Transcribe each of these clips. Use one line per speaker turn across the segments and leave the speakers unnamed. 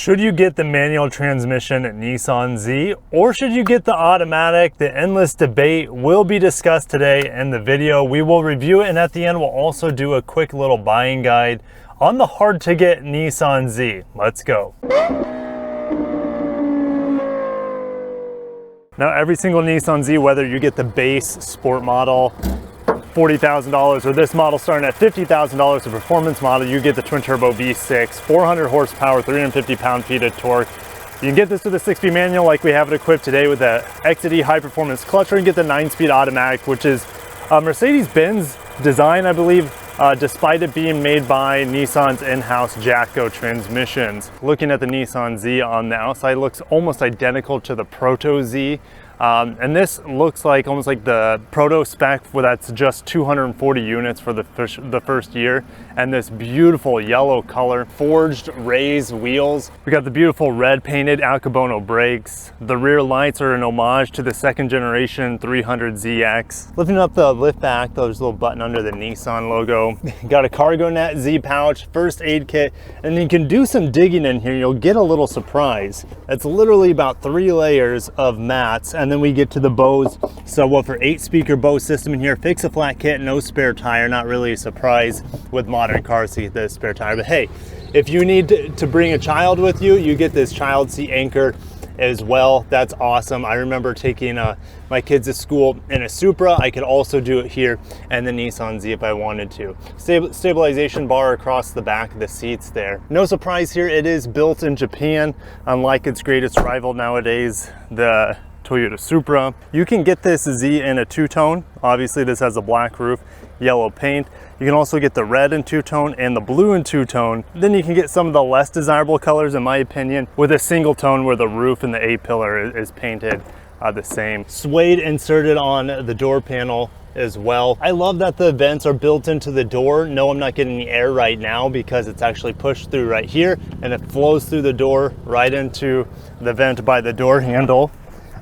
Should you get the manual transmission Nissan Z, or should you get the automatic? The endless debate will be discussed today in the video. We will review it, and at the end we'll also do a quick little buying guide on the hard to get Nissan Z. Let's go. Now every single Nissan Z, whether you get the base sport model, $40,000, or this model starting at $50,000, the performance model, you get the twin turbo V6, 400 horsepower, 350 pound-feet of torque. You can get this with a 6-speed manual like we have it equipped today with the XD high performance clutch, or you can get the 9-speed automatic, which is a Mercedes-Benz design, I believe, despite it being made by Nissan's in-house Jatco transmissions. Looking at the Nissan Z on the outside, looks almost identical to the Proto Z. And this looks like almost like the Proto spec, where that's just 240 units for the first year, and this beautiful yellow color, forged raised wheels. We got the beautiful red painted Alcabono brakes. The rear lights are an homage to the second generation 300ZX. Lifting up the lift back, there's a little button under the Nissan logo. Got a cargo net Z pouch, first aid kit, and you can do some digging in here. You'll get a little surprise. It's literally about 3 layers of mats, and then we get to the Bose subwoofer, 8-speaker Bose system in here. Fix a flat kit, no spare tire. Not really a surprise with modern cars to get the spare tire, but hey, if you need to bring a child with you, you get this child seat anchor as well. That's awesome. I remember taking my kids to school in a Supra. I could also do it here and the Nissan Z if I wanted to. Stabilization bar across the back of the seats there. No surprise here, it is built in Japan, unlike its greatest rival nowadays, the Toyota Supra. You can get this Z in a two-tone. Obviously this has a black roof, yellow paint. You can also get the red in two-tone and the blue in two-tone. Then you can get some of the less desirable colors, in my opinion, with a single tone where the roof and the A-pillar is painted the same. Suede inserted on the door panel as well. I love that the vents are built into the door. No, I'm not getting the air right now because it's actually pushed through right here, and it flows through the door right into the vent by the door handle.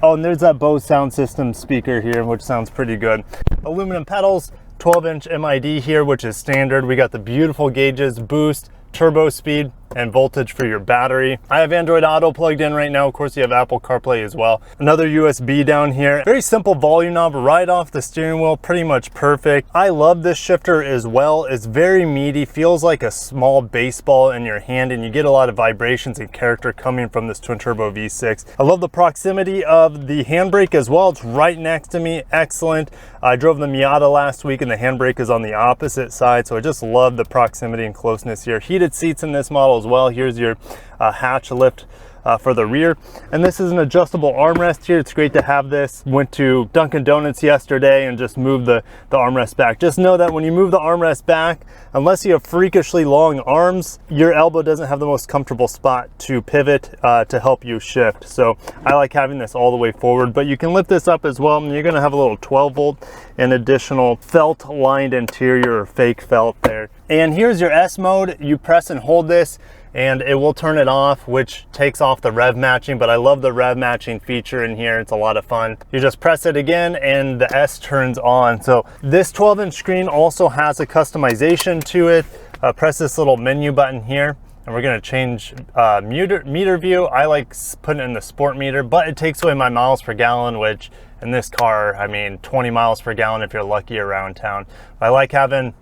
Oh, and there's that Bose sound system speaker here, which sounds pretty good. Aluminum pedals, 12-inch MID here, which is standard. We got the beautiful gauges, boost, turbo speed, and voltage for your battery. I have Android Auto plugged in right now. Of course, you have Apple CarPlay as well. Another USB down here. Very simple volume knob right off the steering wheel, pretty much perfect. I love this shifter as well. It's very meaty, feels like a small baseball in your hand, and you get a lot of vibrations and character coming from this twin turbo V6. I love the proximity of the handbrake as well. It's right next to me, excellent. I drove the Miata last week and the handbrake is on the opposite side, so I just love the proximity and closeness here. Heated seats in this model as well. Here's your hatch lift for the rear, and this is an adjustable armrest here. It's great to have this. Went to Dunkin' Donuts yesterday and just moved the armrest back. Just know that when you move the armrest back, unless you have freakishly long arms, your elbow doesn't have the most comfortable spot to pivot to help you shift. So I like having this all the way forward, but you can lift this up as well, and you're gonna have a little 12-volt and additional felt lined interior, or fake felt there. And here's your S mode. You press and hold this and it will turn it off, which takes off the rev matching, but I love the rev matching feature in here. It's a lot of fun. You just press it again and the S turns on. So this 12-inch screen also has a customization to it. Press this little menu button here, and we're gonna change meter view. I like putting it in the sport meter, but it takes away my miles per gallon, which in this car, I mean, 20 miles per gallon if you're lucky around town. I like having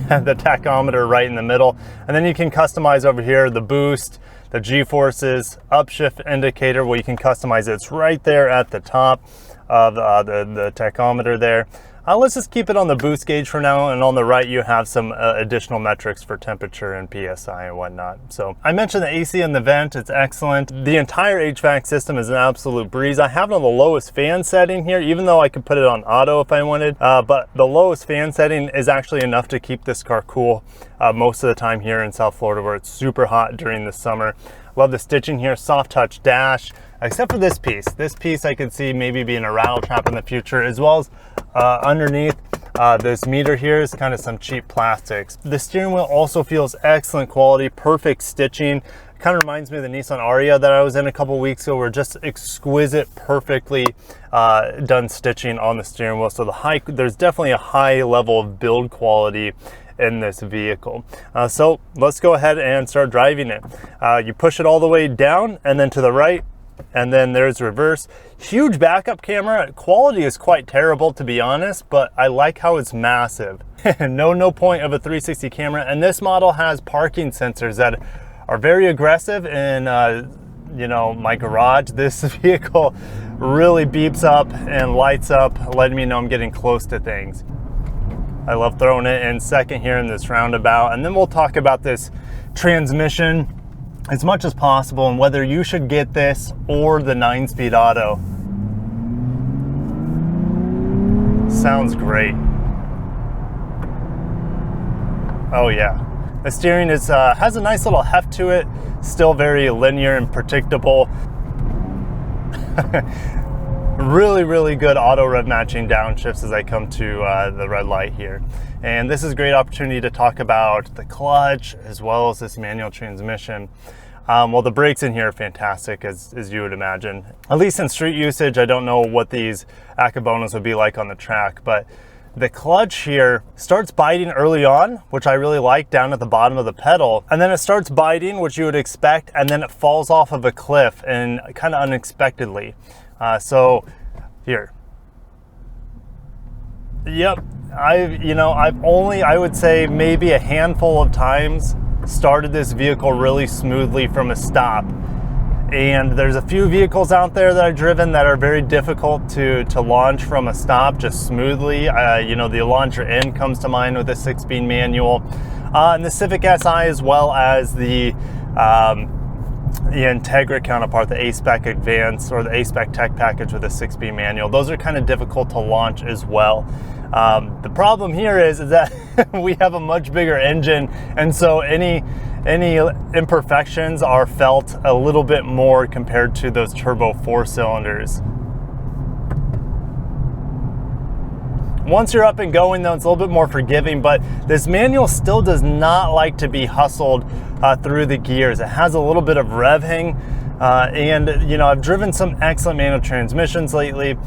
the tachometer right in the middle, and then you can customize over here the boost, the G-forces, upshift indicator. Well, you can customize it. It's right there at the top of the tachometer there. Let's just keep it on the boost gauge for now, and on the right you have some additional metrics for temperature and PSI and whatnot. So I mentioned the AC in the vent, it's excellent. The entire HVAC system is an absolute breeze. I have it on the lowest fan setting here, even though I could put it on auto if I wanted, but the lowest fan setting is actually enough to keep this car cool most of the time here in South Florida, where it's super hot during the summer. Love the stitching here, soft touch dash, except for this piece. This piece I could see maybe being a rattle trap in the future, as well as underneath this meter here is kind of some cheap plastics. The steering wheel also feels excellent quality, perfect stitching. Kind of reminds me of the Nissan Ariya that I was in a couple weeks ago, where just exquisite, perfectly done stitching on the steering wheel. So there's definitely a high level of build quality in this vehicle. So let's go ahead and start driving it. You push it all the way down and then to the right, and then there's reverse. Huge backup camera. Quality is quite terrible, to be honest, but I like how it's massive. No point of a 360 camera, and this model has parking sensors that are very aggressive in you know, my garage. This vehicle really beeps up and lights up, letting me know I'm getting close to things. I love throwing it in second here in this roundabout, and then we'll talk about this transmission as much as possible and whether you should get this or the 9-speed auto. Sounds great. Oh yeah. The steering is has a nice little heft to it, still very linear and predictable. Really good auto rev matching downshifts as I come to the red light here. And this is a great opportunity to talk about the clutch as well as this manual transmission. Well, the brakes in here are fantastic, as you would imagine. At least in street usage. I don't know what these Akabonas would be like on the track, but the clutch here starts biting early on, which I really like, down at the bottom of the pedal. And then it starts biting, which you would expect, and then it falls off of a cliff and kind of unexpectedly. So here. Yep, I've only, I would say maybe a handful of times started this vehicle really smoothly from a stop. And there's a few vehicles out there that I've driven that are very difficult to launch from a stop just smoothly. You know, the Elantra N comes to mind with a 6-speed manual, and the Civic Si, as well as the Integra counterpart, the A-Spec Advance or the A-Spec Tech package with a 6-speed manual. Those are kind of difficult to launch as well. The problem here is that we have a much bigger engine, and so any imperfections are felt a little bit more compared to those turbo 4-cylinders. Once you're up and going though, it's a little bit more forgiving, but this manual still does not like to be hustled through the gears. It has a little bit of rev hang, and you know, I've driven some excellent manual transmissions lately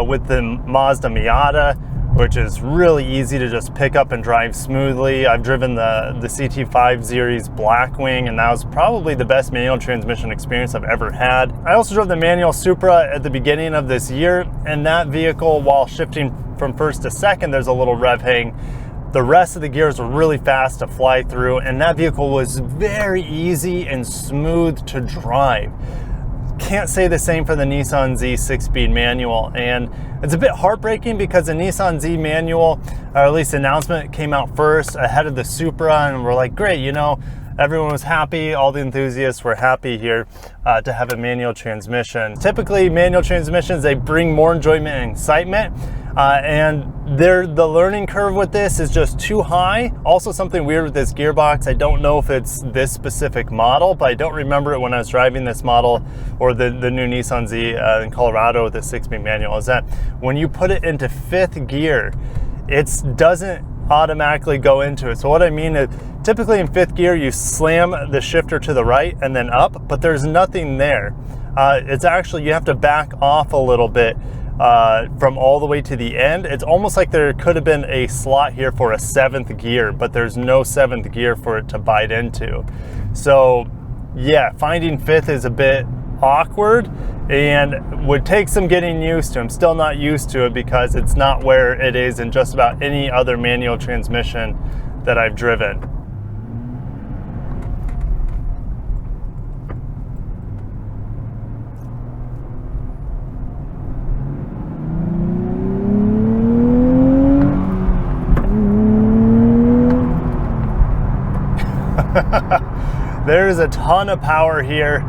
with the Mazda Miata, which is really easy to just pick up and drive smoothly. I've driven the CT5 series Blackwing, and that was probably the best manual transmission experience I've ever had. I also drove the manual Supra at the beginning of this year, and that vehicle, while shifting from first to second, there's a little rev hang. The rest of the gears were really fast to fly through, and that vehicle was very easy and smooth to drive. Can't say the same for the Nissan Z 6-speed manual, and it's a bit heartbreaking because the Nissan Z manual, or at least the announcement, came out first ahead of the Supra, and we're like, great, you know, everyone was happy, all the enthusiasts were happy here to have a manual transmission. Typically, manual transmissions, they bring more enjoyment and excitement, and the learning curve with this is just too high. Also, something weird with this gearbox, I don't know if it's this specific model, but I don't remember it when I was driving this model or the new Nissan Z in Colorado with the 6-speed manual, is that when you put it into 5th gear, it doesn't automatically go into it. So what I mean is, typically in 5th gear, you slam the shifter to the right and then up, but there's nothing there. It's actually, you have to back off a little bit from all the way to the end. It's almost like there could have been a slot here for a 7th gear, but there's no 7th gear for it to bite into. So yeah, finding 5th is a bit awkward and would take some getting used to. I'm still not used to it because it's not where it is in just about any other manual transmission that I've driven. There's a ton of power here.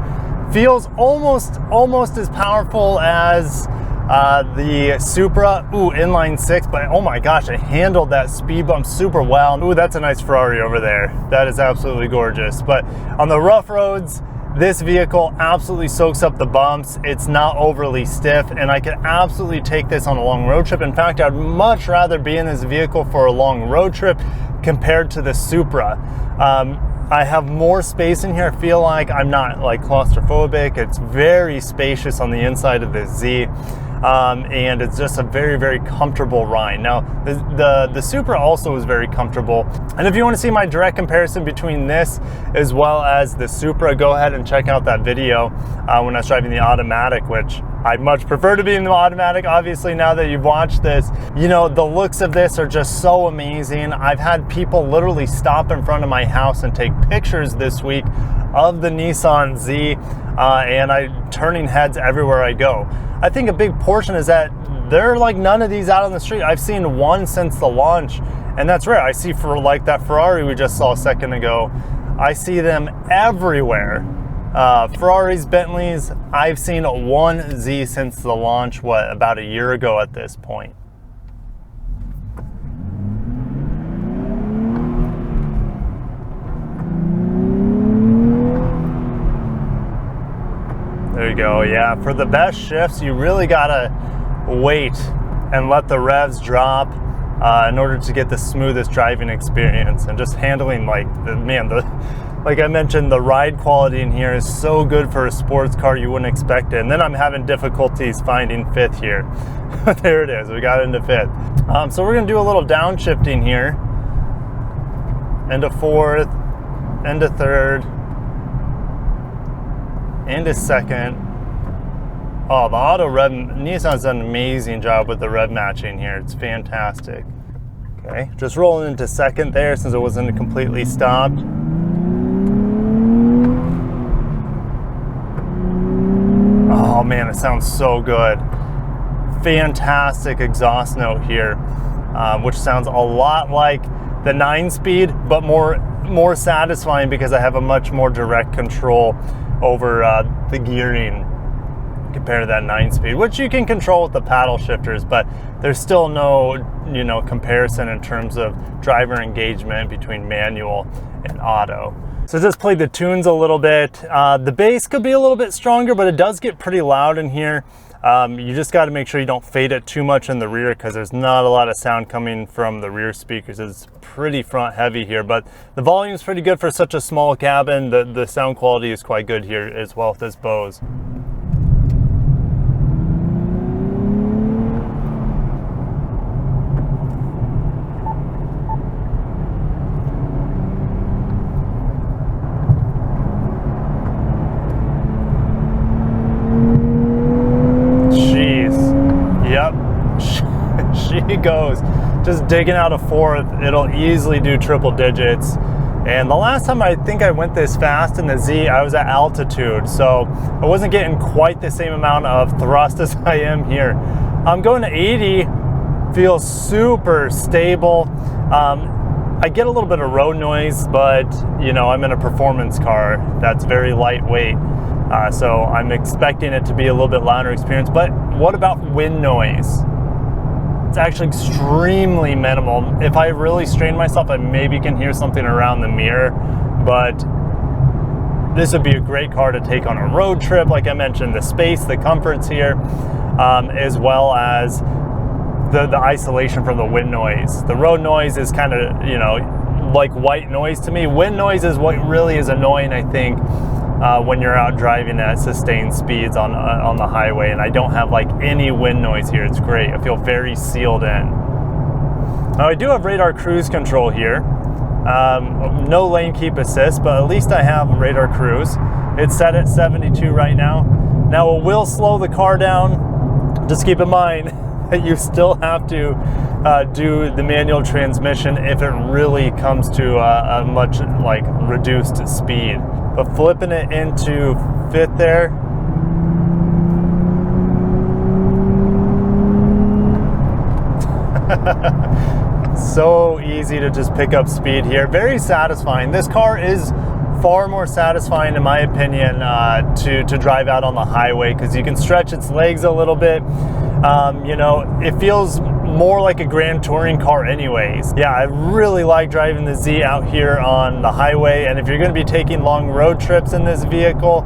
Feels almost as powerful as the Supra. Ooh, inline 6, but oh my gosh, it handled that speed bump super well. Ooh, that's a nice Ferrari over there. That is absolutely gorgeous. But on the rough roads, this vehicle absolutely soaks up the bumps. It's not overly stiff, and I could absolutely take this on a long road trip. In fact, I'd much rather be in this vehicle for a long road trip compared to the Supra. I have more space in here. I feel like I'm not like claustrophobic. It's very spacious on the inside of this Z. and it's just a very, very comfortable ride. Now, the Supra also is very comfortable, and if you want to see my direct comparison between this as well as the Supra, go ahead and check out that video when I was driving the automatic, which I'd much prefer to be in the automatic. Obviously, now that you've watched this, you know, the looks of this are just so amazing. I've had people literally stop in front of my house and take pictures this week of the Nissan Z, and I'm turning heads everywhere I go. I think a big portion is that there are like none of these out on the street. I've seen one since the launch, and that's rare. I see, for like that Ferrari we just saw a second ago, I see them everywhere. Ferraris, Bentleys, I've seen one Z since the launch, what, about a year ago at this point. There you go. Yeah, for the best shifts, you really gotta wait and let the revs drop in order to get the smoothest driving experience. And just handling, like, like I mentioned, the ride quality in here is so good for a sports car, you wouldn't expect it. And then I'm having difficulties finding fifth here. There it is, we got into fifth. So we're gonna do a little downshifting here. Into fourth, into third, into second. Oh, the auto rev, Nissan's done an amazing job with the rev matching here. It's fantastic. Okay, just rolling into second there since it wasn't completely stopped. Oh man, it sounds so good. Fantastic exhaust note here, which sounds a lot like the 9-speed, but more satisfying because I have a much more direct control over the gearing compared to that 9-speed, which you can control with the paddle shifters, but there's still no, you know, comparison in terms of driver engagement between manual and auto. So just played the tunes a little bit. The bass could be a little bit stronger, but it does get pretty loud in here. You just got to make sure you don't fade it too much in the rear, because there's not a lot of sound coming from the rear speakers. It's pretty front heavy here, but the volume is pretty good for such a small cabin. The sound quality is quite good here as well with this Bose. She goes, just digging out a fourth. It'll easily do triple digits. And the last time I think I went this fast in the Z, I was at altitude, so I wasn't getting quite the same amount of thrust as I am here. I'm going to 80, feels super stable. I get a little bit of road noise, but you know, I'm in a performance car that's very lightweight, so I'm expecting it to be a little bit louder experience. But what about wind noise? It's actually extremely minimal. If I really strain myself, I maybe can hear something around the mirror, but this would be a great car to take on a road trip. Like I mentioned, the space, the comforts here, as well as the isolation from the wind noise. The road noise is kind of, you know, like white noise to me. Wind noise is what really is annoying, I think, when you're out driving at sustained speeds on the highway, and I don't have like any wind noise here. It's great. I feel very sealed in. Now I do have radar cruise control here. No lane keep assist, but at least I have radar cruise. It's set at 72 right now. Now it will slow the car down. Just keep in mind that you still have to do the manual transmission if it really comes to a much like reduced speed. But flipping it into fifth there, so easy to just pick up speed here. Very satisfying. This car is far more satisfying, in my opinion, to drive out on the highway, because you can stretch its legs a little bit. You know, it feels more like a grand touring car anyways. Yeah, I really like driving the Z out here on the highway, and if you're going to be taking long road trips in this vehicle,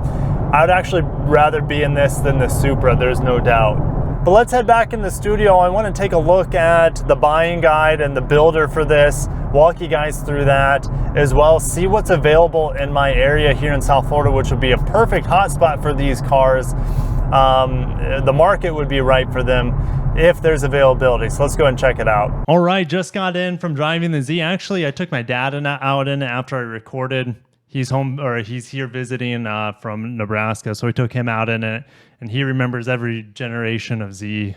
I would actually rather be in this than the Supra, there's no doubt. But let's head back in the studio. I want to take a look at the buying guide and the builder for this, walk you guys through that, as well as see what's available in my area here in South Florida, which would be a perfect hotspot for these cars. the market would be right for them if there's availability. So let's go ahead and check it out. All right, just got in from driving the Z. Actually, I took my dad out in it after I recorded. He's home, or he's here visiting from Nebraska, so we took him out in it, and he remembers every generation of Z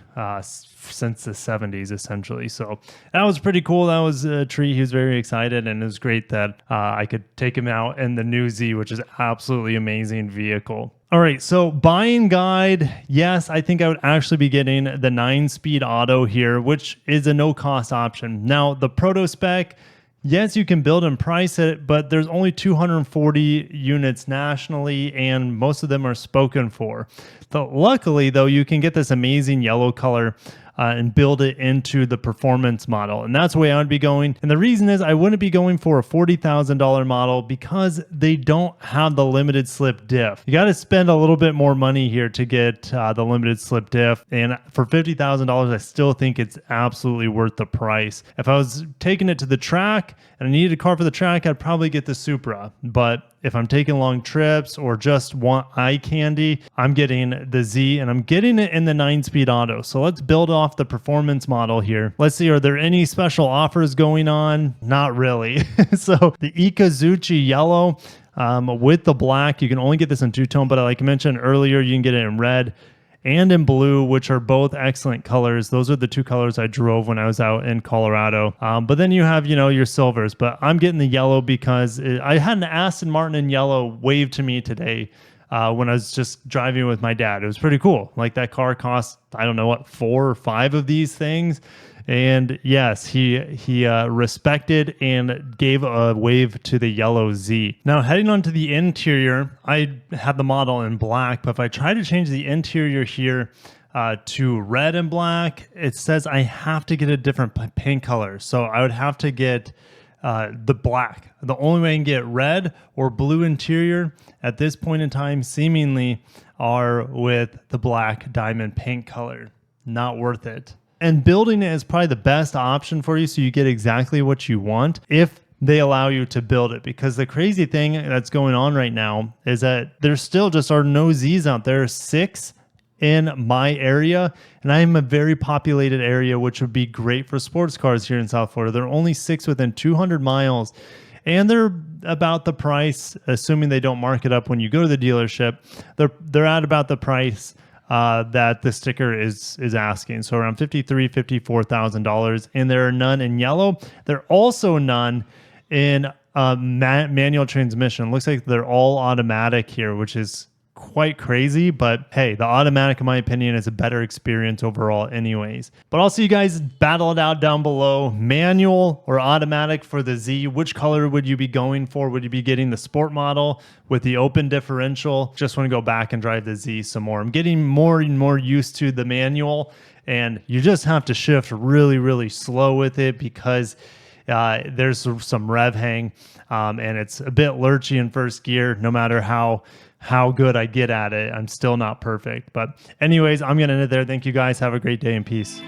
since the 70s, essentially. So that was pretty cool. That was a treat. He was very excited, and it was great that I could take him out in the new Z, which is absolutely amazing vehicle. All right, so buying guide. Yes, I think I would actually be getting the 9-speed auto here, which is a no-cost option. Now, the proto spec, yes, you can build and price it, but there's only 240 units nationally, and most of them are spoken for. So luckily, though, you can get this amazing yellow color and build it into the performance model. And that's the way I would be going. And the reason is I wouldn't be going for a $40,000 model because they don't have the limited slip diff. You got to spend a little bit more money here to get the limited slip diff. And for $50,000, I still think it's absolutely worth the price. If I was taking it to the track and I needed a car for the track, I'd probably get the Supra. But if I'm taking long trips or just want eye candy, I'm getting the Z, and I'm getting it in the 9-speed auto. So let's build off the performance model here. Let's see, are there any special offers going on? Not really. So the Ikazuchi yellow with the black, you can only get this in two-tone, but like I mentioned earlier, you can get it in red and in blue, which are both excellent colors. Those are the two colors I drove when I was out in Colorado. But then you have, your silvers, but I'm getting the yellow because I had an Aston Martin in yellow wave to me today when I was just driving with my dad. It was pretty cool. Like that car cost, I don't know what, 4 or 5 of these things. And yes, he respected and gave a wave to the yellow Z. Now, heading on to the interior, I had the model in black, but if I try to change the interior here to red and black, it says I have to get a different paint color. So I would have to get the black. The only way I can get red or blue interior at this point in time seemingly are with the black diamond paint color. Not worth it. And building it is probably the best option for you, so you get exactly what you want if they allow you to build it. Because the crazy thing that's going on right now is that there still just are no Zs out there. 6 in my area, and I am a very populated area, which would be great for sports cars here in South Florida. There are only 6 within 200 miles, and they're about the price, assuming they don't mark it up when you go to the dealership. They're at about the price that the sticker is asking. So around $54,000, and there are none in yellow. There are also none in manual transmission. Looks like they're all automatic here, which is quite crazy, but hey, the automatic, in my opinion, is a better experience overall anyways. But I'll see you guys battle it out down below. Manual or automatic for the Z, which color would you be going for? Would you be getting the sport model with the open differential? Just want to go back and drive the Z some more. I'm getting more and more used to the manual, and you just have to shift really, really slow with it because there's some rev hang, and it's a bit lurchy in first gear. No matter how good I get at it, I'm still not perfect. But anyways, I'm going to end it there. Thank you guys. Have a great day and peace.